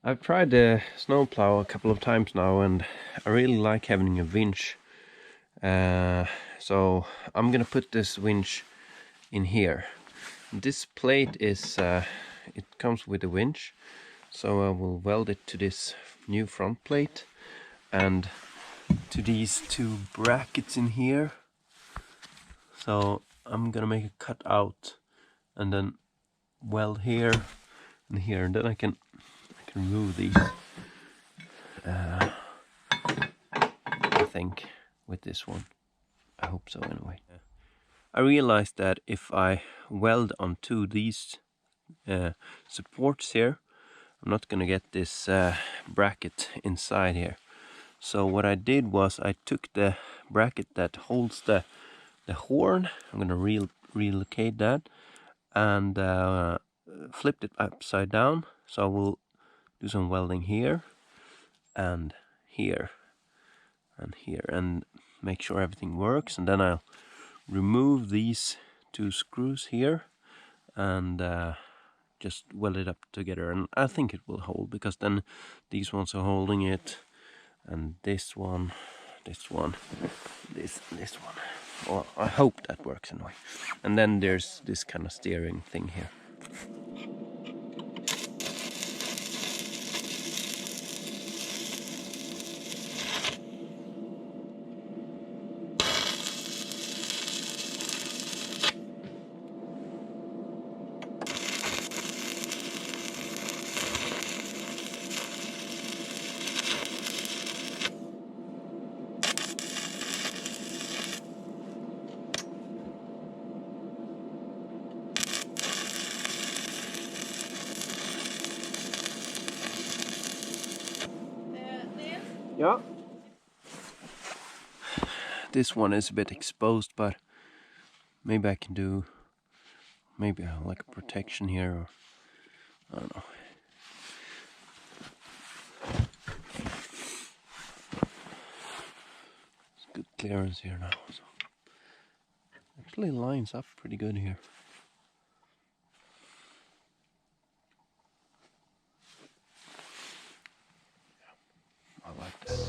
I've tried the snowplow a couple of times now, and I really like having a winch. So I'm gonna put this winch in here. This plate is, it comes with a winch, so I will weld it to this new front plate and to these two brackets in here. So I'm gonna make a cutout and then weld here and here, and then I can remove these. I think with this one, I hope so anyway. I realized that if I weld onto these supports here, I'm not gonna get this bracket inside here. So what I did was I took the bracket that holds the horn, I'm gonna relocate that, and flipped it upside down. So I will do some welding here and here and here and make sure everything works, and then I'll remove these two screws here and just weld it up together, and I think it will hold, because then these ones are holding it, and this one, this one, this one. Well, I hope that works anyway. And then there's this kind of steering thing here. Yeah. This one is a bit exposed, but maybe I can do like a protection here, or I don't know. It's good clearance here now, so actually lines up pretty good here. I like that.